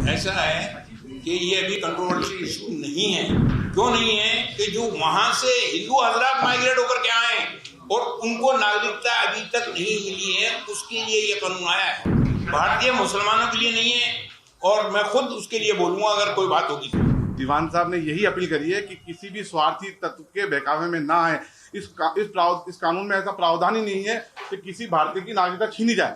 ऐसा है कि ये अभी कंट्रोवर्शियल इशू नहीं है। क्यों नहीं है कि जो वहां से हिंदू हजरात माइग्रेट होकर के आए और उनको नागरिकता अभी तक नहीं मिली है, उसके लिए ये कानून आया है। भारतीय मुसलमानों के लिए नहीं है, और मैं खुद उसके लिए बोलूंगा अगर कोई बात होगी तो। दीवान साहब ने यही अपील करी है कि किसी भी स्वार्थी तत्व के बहकावे में ना आए। इस कानून में ऐसा प्रावधान ही नहीं है कि किसी भारतीय की नागरिकता छीनी जाए।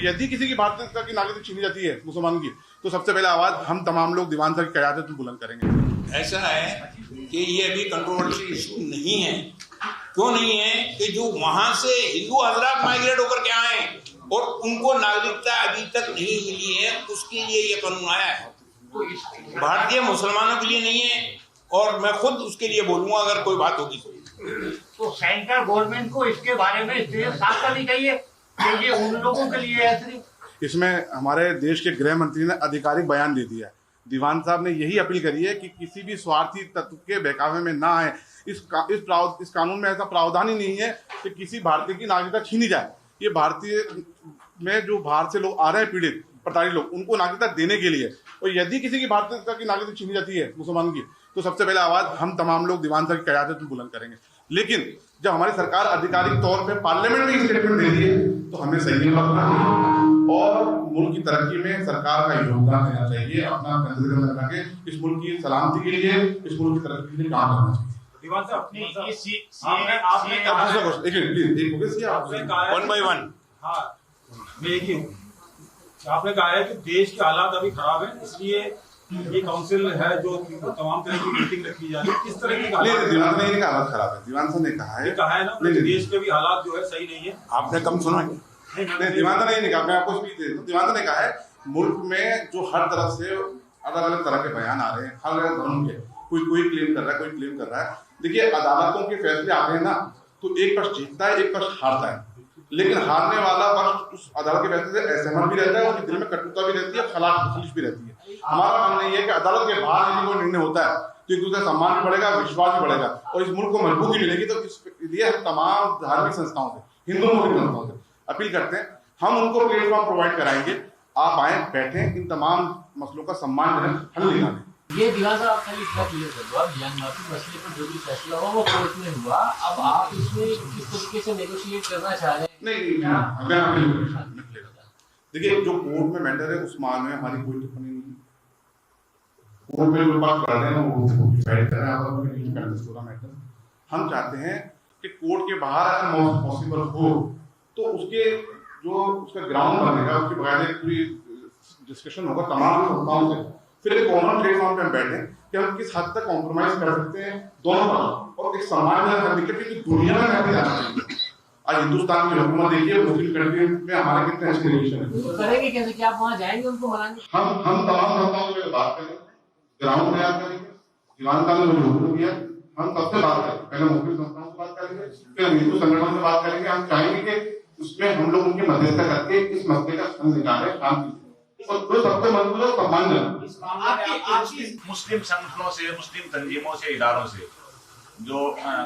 यदि किसी की भारतीयता की नागरिकता छीनी जाती है मुसलमान की, तो सबसे पहले आवाज हम तमाम लोग दीवान साहब की क़यादत में बुलंद करेंगे। ऐसा है कि ये अभी कंट्रोवर्शियल इशू नहीं है। क्यों नहीं है कि जो वहां से हिंदू हजरात माइग्रेट होकर के आए और उनको नागरिकता अभी तक नहीं मिली है, उसके लिए ये कानून आया है। भारतीय मुसलमानों के लिए नहीं है, और मैं खुद उसके लिए बोलूंगा अगर कोई बात होगी तो सेंट्रल गवर्नमेंट को इसके बारे में साफ करनी चाहिए कि ये उन लोगों के लिए है सिर्फ। इसमें हमारे देश के गृह मंत्री ने आधिकारिक बयान दे दिया है। दीवान साहब ने यही अपील करी है कि किसी भी स्वार्थी तत्व के बहकावे में ना आए। इस कानून में ऐसा प्रावधान ही नहीं है कि किसी भारतीय की नागरिकता छीनी जाए। ये भारतीय में जो बाहर से लोग आ रहे हैं, पीड़ित प्रताड़ित लोग, उनको नागरिकता देने के लिए। और यदि किसी की भारतीयता की नागरिकता छीनी जाती है मुसलमान की, तो सबसे पहले आवाज हम तमाम लोग दीवान साहब की क़यादत में बुलंद करेंगे। लेकिन जब हमारी सरकार आधिकारिक तौर पे पार्लियामेंट में स्टेटमेंट दे रही है, तो हमें सही रखना चाहिए और मुल्क की तरक्की में सरकार का योगदान देना चाहिए। अपना कंधे लगा के इस मुल्क की सलामती के लिए, इस मुल्क की तरक्की के लिए काम करना चाहिए। दीवान साहब, आपने वन बाय वन। हाँ, मैं एक ही हूँ। आपने कहा है कि देश के हालात अभी खराब है, इसलिए ये काउंसिल है जो तमाम तरह की मीटिंग रखी जा रही है। किस तरह की दीवान ने हालत खराब है, दीवान साहब ने कहा है ना, देश के भी हालात जो है सही नहीं है। आपने कम सुना? नहीं, दीवान साहब ने कहा, मैं आपको स्पीच दे दूं। दीवान साहब ने कहा है मुल्क में जो हर तरफ से अलग अलग तरह के बयान आ रहे हैं, अलग अलग धर्म के, कोई क्लेम कर रहा है, कोई क्लेम कर रहा है। देखिए, अदालतों के फैसले आते हैं ना, तो एक पक्ष जीतता है, एक पक्ष हारता है। लेकिन हारने वाला पक्ष उस अदालत के फैसले से असहमत भी रहता है, उसके दिल में कटुता भी रहती है, खिलाफ भी रहती है। हमारा मानना ये है कि अदालत के बाहर यदि कोई निर्णय होता है तो एक दूसरे का सम्मान भी बढ़ेगा, विश्वास भी बढ़ेगा और इस मुल्क को मजबूती मिलेगी। तो इसलिए हम तमाम धार्मिक संस्थाओं से, हिंदू मुस्लिम संस्थाओं से अपील करते हैं, हम उनको प्लेटफॉर्म प्रोवाइड कराएंगे। आप आए, बैठें, इन तमाम मसलों का सम्मानजनक हल निकालें। ये दीवान साहब आप खाली इतना क्लियर कर दो, आप म्यांमार मसले पर जो भी फैसला हुआ वो कोर्ट में हुआ, अब आप इसमें किस तरीके से नेगोशिएट करना चाह रहे हैं? नहीं, देखिए, जो कोर्ट में मैटर है उस मामले में हमारी कोई टिप्पणी नहीं है। कोर्ट में जो बात कर रहे हैं वो डिसाइड कर रहे हैं मैटर। हम चाहते हैं कि कोर्ट के बाहर अगर पॉसिबल हो तो उसका ग्राउंड बनेगा, उसके बगैर पूरी डिस्कशन होगा तमाम संस्थाओं से। फिर एक कॉमन प्लेटफॉर्म पे हम बैठे कि हम किस हद तक कॉम्प्रोमाइज कर सकते हैं दोनों पक्ष, और एक सम्मानजनक हकीकत की दुनिया में कैसे जाना चाहिए। आज हिंदुस्तान की हुकूमत देखिए, मुस्लिम कंट्री में हमारे कितने अच्छे रिलेशन है। तो करेंगे कैसे? क्या आप वहाँ जाएंगे, उनको मनाएंगे? हम तमाम संस्थाओं से बात करेंगे, ग्राउंड तैयार करेंगे। दीवान साहब ने जो हुक्म दिया, हम सबसे बात करेंगे। पहले मुस्लिम संस्थाओं से बात करेंगे, फिर हिंदू संगठनों से बात करेंगे। हम चाहेंगे कि उसमें हम लोग उनकी मध्यस्थता करके इस मसले का हल निकालें शांति से, और जो सबको मंजूर हो सम्मानजनक। मुस्लिम संगठनों से, मुस्लिम तंजीमों से, इदारों से, जो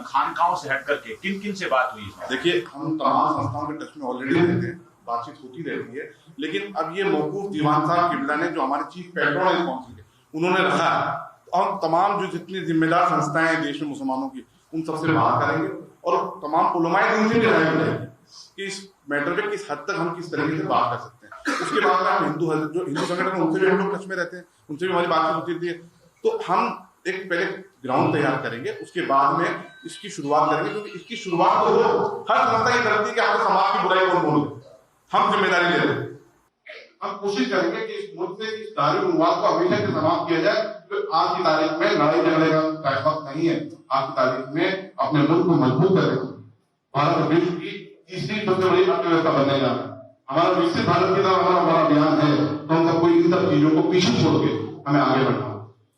खानकाहों से हट करके किन किन से बात हुई? देखिए, हम तमाम संस्थाओं के टच में ऑलरेडी रहते हैं, बातचीत होती रहती है। लेकिन अब ये मौकूफ दीवान साहब किबला ने, जो हमारे चीफ पैट्रन है काउंसिल के, उन्होंने रखा। हम तमाम जो जितनी जिम्मेदार संस्थाएं हैं देश में मुसलमानों की, उन सबसे बात करेंगे और तमाम उलमाए दीन से भी राय मिलेगी कि इस मैटर पे किस हद तक हम किस तरीके से बात कर सकते हैं। उसके बाद में हम हिंदू संगठन, उनसे भी हम लोग टच में रहते हैं, उनसे भी हमारी बातचीत होती रहती है। तो हम एक पहले ग्राउंड तैयार करेंगे, उसके बाद में इसकी शुरुआत करेंगे, क्योंकि इसकी शुरुआत तो हो, हर संस्था की गलती कि आपको समाज की बुराई कौन बोल दे, हम जिम्मेदारी ले रहे हैं। हम कोशिश करेंगे कि इस मुल्क से इस दारू विवाद को हमेशा से समाप्त किया जाए। तो आज की तारीख में लड़ाई झगड़े का वक्त नहीं है। आज की तारीख में अपने मुल्क को मजबूत करें। भारत विश्व की तीसरी सबसे बड़ी अर्थव्यवस्था बनने जा रहा है। हमारा विकसित भारत की तरफ हमारा बड़ा अभियान है, तो हम सबको इन सब चीजों को पीछे छोड़ के हमें आगे बढ़ना